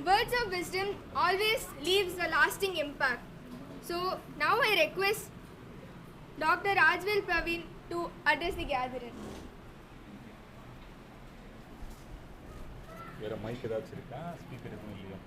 Words of wisdom always leaves a lasting impact. So now I request Dr. RAJAVEL PRAVEEN to address the gathering. வேறு mic ஏதாச்சும் இருக்கா? Speaker எதுவும் இல்லையா?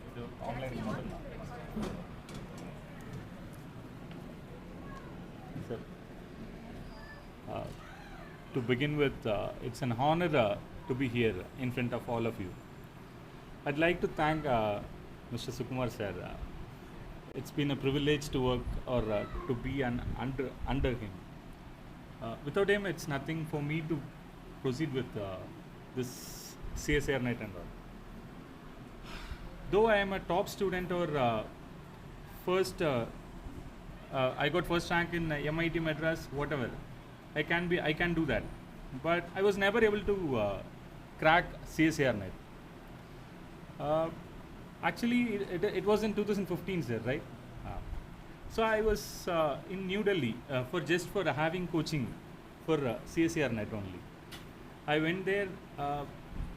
இது online மட்டும்தான். Sir, to begin with, it's an honor to be here in front of all of you. I'd like to thank Mr. SUKUMAR sir. It's been a privilege to work or to be under him. Without him, it's nothing for me to proceed with this CSR night and all. Though I am a top student or first, I got first rank in MIT Madras, whatever. I can do that, but I was never able to crack CSR night. Actually, it was in 2015, sir, right? So I was in New Delhi for having coaching for CSR net only. I went there.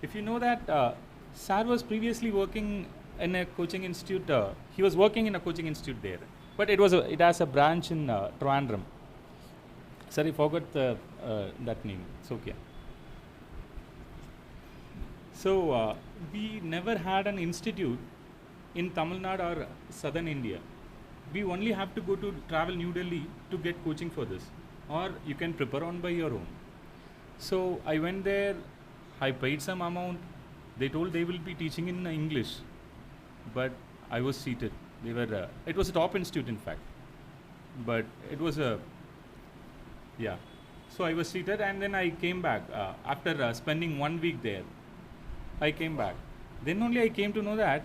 If you know that, Sir was previously working in a coaching institute. He was working in a coaching institute there, but it has a branch in Trivandrum. Sorry, forgot that name. It's okay. So we never had an institute in Tamil Nadu or Southern India. We only have to go to travel New Delhi to get coaching for this, or you can prepare on by your own. So I went there, I paid some amount. They told they will be teaching in English, but I was seated. It was a top institute in fact, but it was a, yeah. So I was seated and then I came back after spending 1 week there. I came back. Then only I came to know that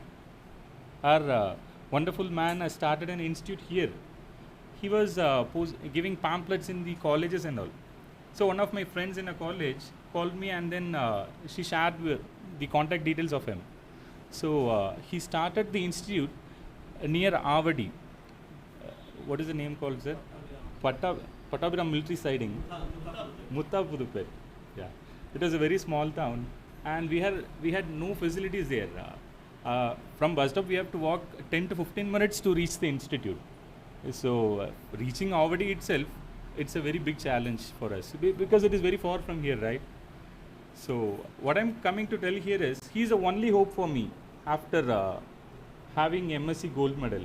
our wonderful man has started an institute here. He was giving pamphlets in the colleges and all. So one of my friends in a college called me and then she shared the contact details of him. So he started the institute near Avadi. What is the name called, sir? Pattabiram military siding. Muttapudupet. Yeah. It was a very small town and we had no facilities there. From bus stop we have to walk 10 to 15 minutes to reach the institute. So reaching Avadi itself, it's a very big challenge for us because it is very far from here, right? So what I'm coming to tell here is he's the only hope for me after having MSc gold medal.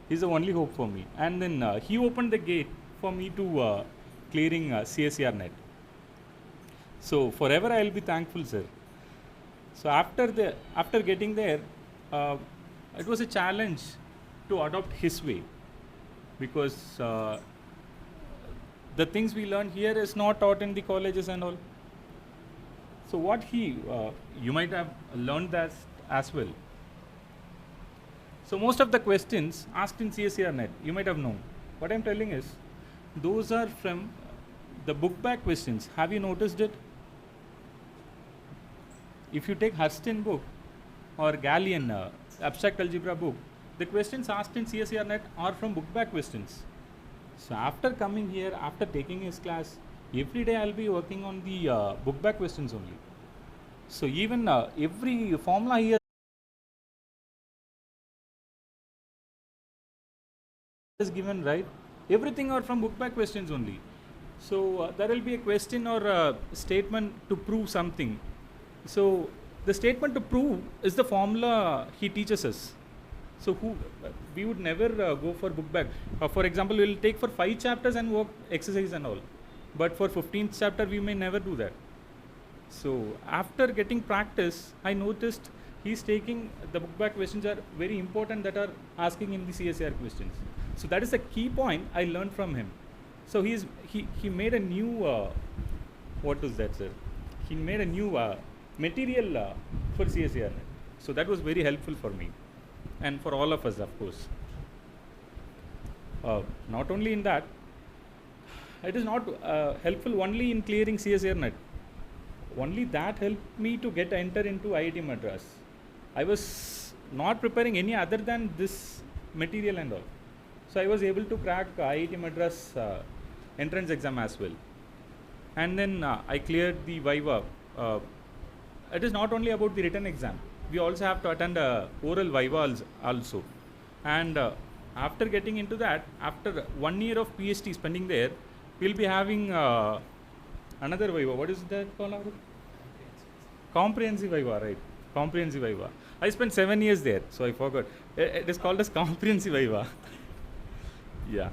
He's the only hope for me, and then he opened the gate for me to clearing CSR net. So forever I'll be thankful, sir. So after getting there, it was a challenge to adopt his way because the things we learn here is not taught in the colleges and all. So what you might have learned that as well. So most of the questions asked in CSR net, you might have known. What I'm telling is, those are from the book back questions. Have you noticed it? If you take Hurston book or Gallian abstract algebra book, the questions asked in CSR net are from book back questions. So after coming here, after taking his class, every day I'll be working on the book back questions only. So even every formula here is given, right? Everything are from book back questions only. So there will be a question or a statement to prove something. So the statement to prove is the formula he teaches us. So we would never go for book back. For example, we will take for 5 chapters and work exercise and all. But for 15th chapter, we may never do that. So after getting practice, I noticed he's taking the book back questions are very important that are asking in the CSR questions. So that is the key point I learned from him. So he made a new, what is that, sir? He made a new material for CSR. So that was very helpful for me and for all of us, of course. Not only in that, it is not helpful only in clearing CSR net. Only that helped me to get enter into IIT Madras. I was not preparing any other than this material and all. So I was able to crack IIT Madras entrance exam as well. And then I cleared the Viva. It is not only about the written exam. we also have to attend oral viva also. And after getting into that, after 1 year of PhD spending there, we'll be having another viva. What is that called? Comprehensive viva, right? Comprehensive viva. I spent 7 years there, so I forgot. It is called as comprehensive viva. Yeah.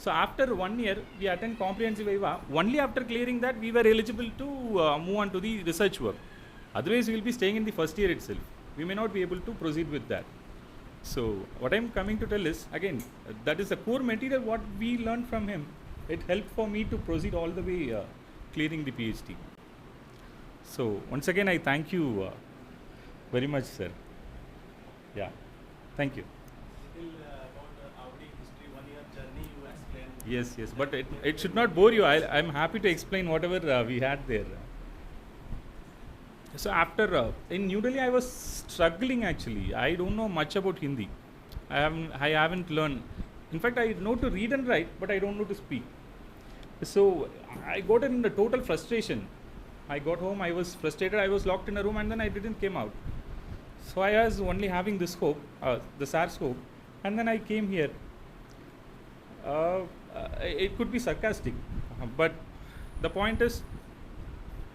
So after 1 year, we attend comprehensive viva. Only after clearing that, we were eligible to move on to the research work. Otherwise, we will be staying in the first year itself. We may not be able to proceed with that. So what I'm coming to tell is, again, that is the core material what we learned from him. It helped for me to proceed all the way clearing the PhD. So once again, I thank you very much, sir. Yeah, thank you. Yes, yes, but it should not bore you. I'm happy to explain whatever we had there. So after, in New Delhi, I was struggling actually. I don't know much about Hindi. I haven't learned. In fact, I know to read and write, but I don't know to speak. So I got in the total frustration. I got home, I was frustrated, I was locked in a room, and then I didn't came out. So I was only having this hope, the SARS hope, and then I came here. It could be sarcastic, but the point is,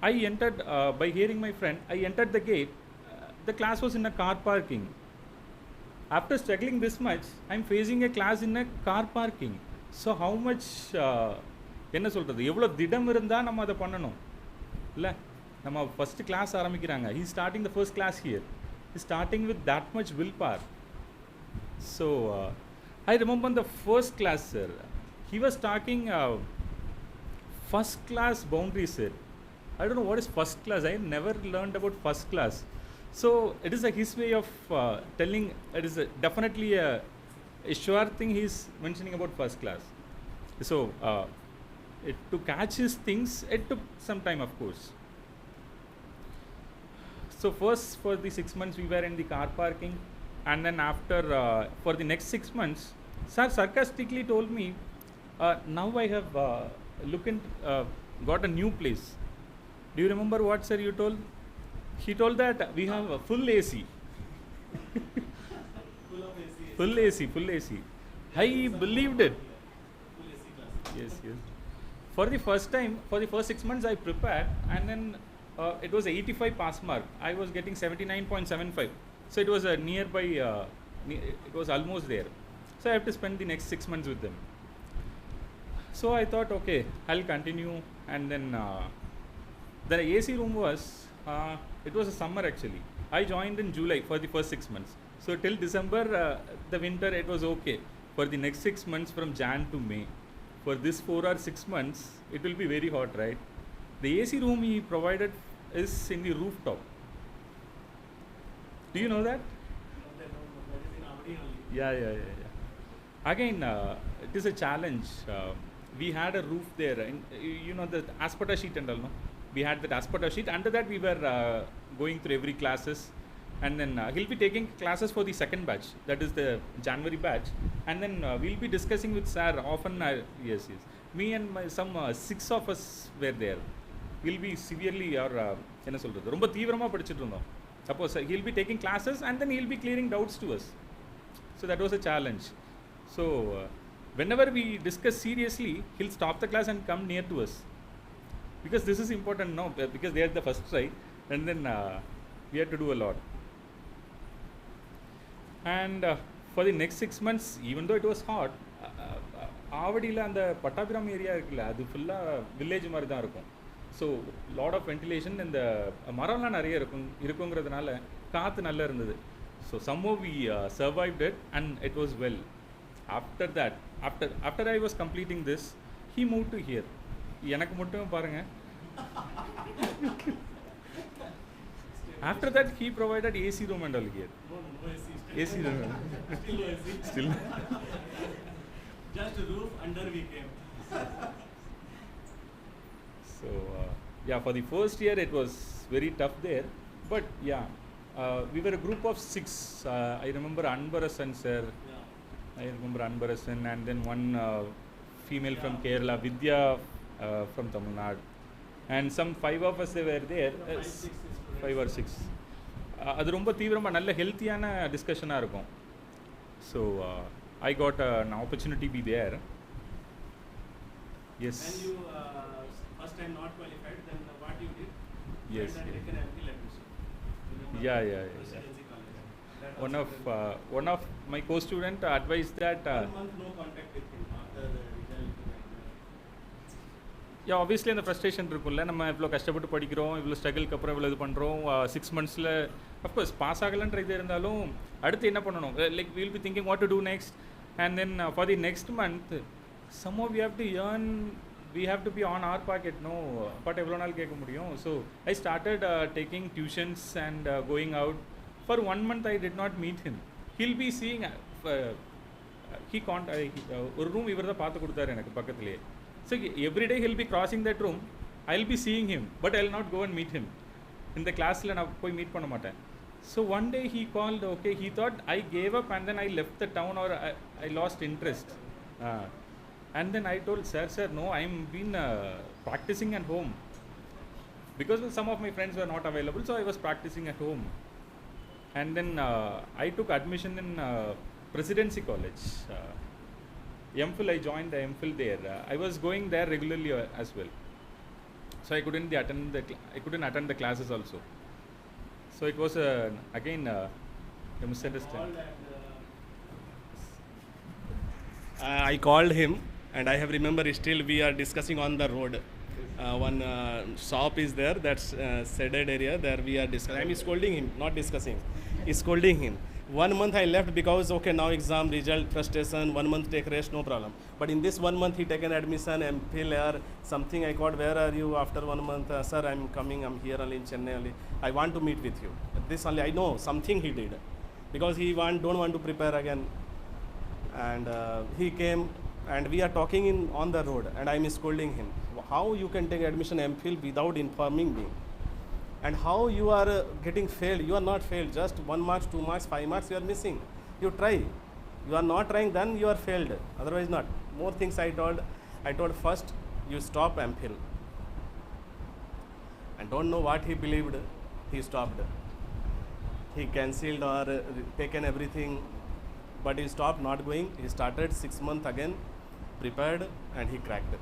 I entered, by hearing my friend, I entered the gate. The class was in a car parking. After struggling this much, I'm facing a class in a car parking. So how much, என்ன சொல்கிறது, எவ்வளோ திடம் இருந்தால் நம்ம அதை பண்ணணும் இல்லை? நம்ம ஃபஸ்ட்டு கிளாஸ் ஆரம்பிக்கிறாங்க. He is starting the first class here. He is starting with that much willpower. So I remember the first class, sir. He was talking first class boundaries, sir. I don't know what is first class. I never learned about first class. So it is his way of telling. It is definitely a sure thing he is mentioning about first class. So to catch his things, it took some time, of course. So first for the 6 months we were in the car parking, and then after for the next 6 months, sir sarcastically told me, now I have got a new place. Do you remember what, sir, you told? He told that we have a full AC. Full AC, full AC. I believed it. Yes, yes. For the first time, for the first 6 months I prepared, and then it was 85 pass mark. I was getting 79.75. So it was a nearby, it was almost there. So I have to spend the next 6 months with them. So I thought, okay, I'll continue, and then the AC room was, it was a summer actually. I joined in July for the first 6 months. So till December, the winter, it was okay. For the next 6 months from Jan to May, for this 4 or 6 months, it will be very hot, right? The AC room he provided is in the rooftop. Do you know that? Yeah. Again, it is a challenge. We had a roof there, and you know the asparta sheet and all, no? We had that asparta sheet. Under that, we were going through every classes, and then he'll be taking classes for the second batch, that is the January batch, and then we'll be discussing with sir often. Yes. Me and some 6 of us were there. We'll be severely or என்ன சொல்கிறது, ரொம்ப தீவிரமாக படிச்சுட்டு இருந்தோம். Suppose he'll be taking classes and then he'll be clearing doubts to us. So that was a challenge. So whenever we discuss seriously, he'll stop the class and come near to us, because this is important now, because they are the first try, and then we had to do a lot. And for the next 6 months, even though it was hot, ஆவடியில் அந்த Pattabiram area இருக்குல்ல, அது ஃபுல்லாக village மாதிரி தான் இருக்கும். So lot of ventilation, இந்த மரம்லாம் நிறைய இருக்குங்கிறதுனால காற்று நல்லா இருந்தது. So somehow we survived it, and it was well. After I was completing this, he moved to here. எனக்கு மட்டும் பாருங்க. After that, he provided AC room and all here. AC room. Still. Just roof under we came. So yeah, for the first year it was very tough there, but yeah, we were a group of 6. I remember Anbarasan sir. Yeah. I remember Anbarasan, and then one female from Kerala, Vidya from Tamil Nadu, and some 5 of us they were there. 5 or 6. அது ரொம்ப தீவிரமாக நல்ல ஹெல்த்தியான டிஸ்கஷனாக இருக்கும். So I got an opportunity be there. Yes. When you first time not qualified, then what you did? Yes. And taken MPhil admission. Yeah. Presidency college. That One also of my co-student advised that. 1 month no contact with him after the result. Obviously அந்த frustration இருக்கும்ல, நம்ம இவ்வளோ கஷ்டப்பட்டு படிக்கிறோம், இவ்வளோ ஸ்ட்ரகிளுக்கு அப்புறம் இவ்வளோ இது பண்ணுறோம், 6 monthஸில் அஃப்கோர்ஸ் பாஸ் ஆகலன்ற இது இருந்தாலும் அடுத்து என்ன பண்ணணும், like will be thinking what to do next. And then for the next month somehow we have to earn, we have to be on our pocket, no, but எவ்வளோ நாள் கேட்க முடியும். So I started taking tuitions and going out. For 1 month I did not meet him. He'll be seeing ஒரு room இவர் தான் பார்த்து கொடுத்தாரு எனக்கு பக்கத்துலேயே. So every day he'll be crossing that room, I'll be seeing him, but I'll not go and meet him. இந்த கிளாஸில் நான் போய் மீட் பண்ண மாட்டேன். So one day he called, okay, he thought I gave up and then I left the town or I lost interest. And then I told, sir, no, I'm been practicing at home. Because some of my friends were not available, so I was practicing at home. And then I took admission in Presidency College. MPhil, I joined the MPhil there. I was going there regularly as well. So I couldn't attend the classes also. So it was again a misunderstanding. I called him, and I have remember still we are discussing on the road. One shop is there, that's shaded area. There we are discussing. I am scolding him, not discussing. Scolding him. 1 month I left because okay, now exam result frustration. 1 month take rest, no problem. But in this 1 month he taken admission, MPhil or something. I called, where are you after 1 month? Sir, I'm coming. I'm here only in Chennai only. I want to meet with you. This only I know something he did, because he don't want to prepare again. And he came, and we are talking on the road, and I am scolding him. How you can take admission MPhil without informing me? And how you are getting failed? You are not failed. Just 1 mark, 2 marks, 5 marks you are missing. You try. You are not trying, then you are failed. Otherwise not. More things I told first you stop MPhil. And don't know what he believed. He stopped. He cancelled or taken everything. But he stopped not going. He started 6 months again, prepared, and he cracked.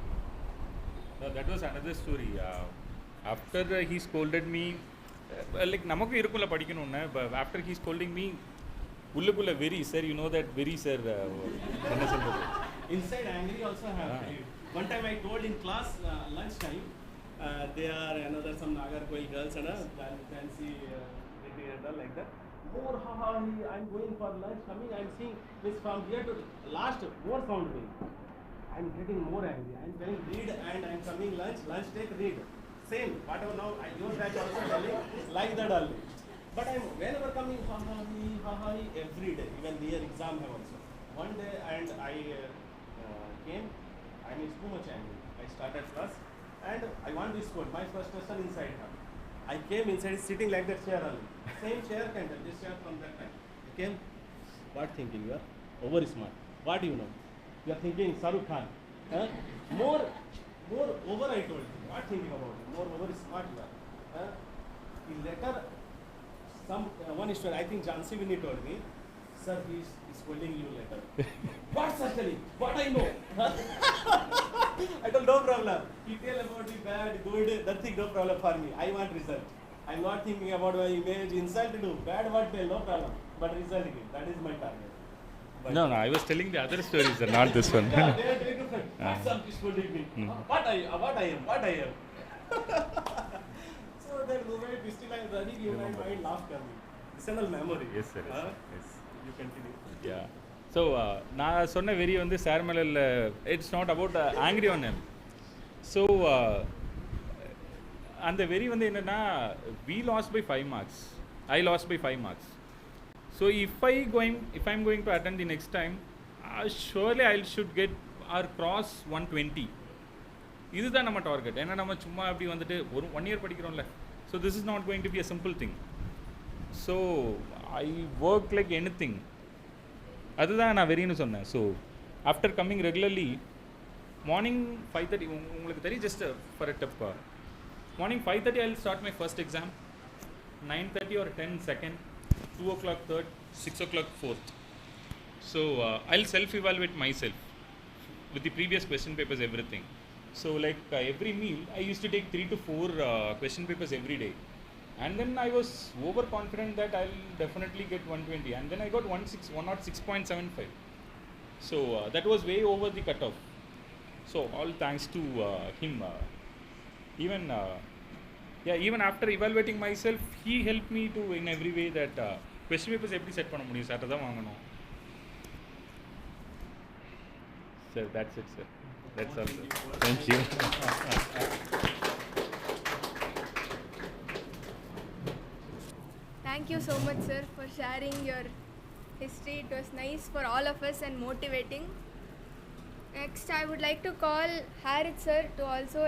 No, that was another story. After he scolded me, like நமக்கு இருக்கும்ல படிக்கணும்னு, but after he scolding me, உள்ளுக்குள்ள very sir, you know that very sir, என்ன சொல்றது? Inside angry also have. One time I told in class lunch time, they are another some Nagarkoil girls and fancy like that. More I'm going for lunch, coming, I'm seeing this from here to last, more sound me. I'm getting more angry. I'm telling read, and I'm coming lunch take read. Same, whatever now, your batch also telling like that only. But I'm whenever coming, every day, even near exam have also. One day, and I came, I'm too much angry. I started class, and I want to scold. My frustration inside her. I came inside, sitting like that chair only. Same chair, candle, this chair from that time. I came, what thinking you are? Over smart. What do you know? You are thinking Shahrukh Khan. More over I told you. What thinking about it? More over smart you are. In later, one story, I think Jansi Vinny told me, sir, he is scolding you later. What certainly? What I know? I told no problem. He tell about the bad, good, nothing, no problem for me. I want result. I'm not thinking about my image, insult to do. Bad what tell, no problem. But result again, that is my target. But No, I was telling the other stories, sir, not this one. yeah, they are very different. What's up scolding me? What I am. So that moment, still I'm running in my mind, laugh coming. It's an memory. Yes, sir. Yes. You continue. Yeah. So நான் சொன்ன வெறி வந்து sir மேல இல்ல, it's not about angry on him. So அந்த வெறி வந்து என்னன்னா, we lost by 5 marks. I lost by 5 marks. So if I'm going to attend the next time, surely I should get or cross 120. இதுதான் நம்ம target. ஏன்னா நம்ம சும்மா அப்படி வந்துட்டு ஒரு 1 year படிக்கிறோம்ல. So this is not going to be a simple thing. So I work like anything. அதுதான் நான் வெறின்னு சொன்னேன். So after coming regularly morning 5:30, உங்களுக்கு தெரியும், just for a tip, morning 5:30 I will start my first exam. 9:30 or 10 second, 2 o'clock third, 6 o'clock fourth. So I'll self-evaluate myself with the previous question papers, everything. So like every meal, I used to take 3 to 4 question papers every day. And then I was overconfident that I'll definitely get 120. And then I got 106.75. So that was way over the cutoff. So all thanks to him. Even even after evaluating myself, he helped me to in every way that question papers எப்படி set பண்ண முடியும் sir தான் வாங்கணும். Sir, that's it, sir. That's all, sir. Thank you. Thank you so much, sir, for sharing your history. It was nice for all of us and motivating. Next, I would like to call Harith, sir, to also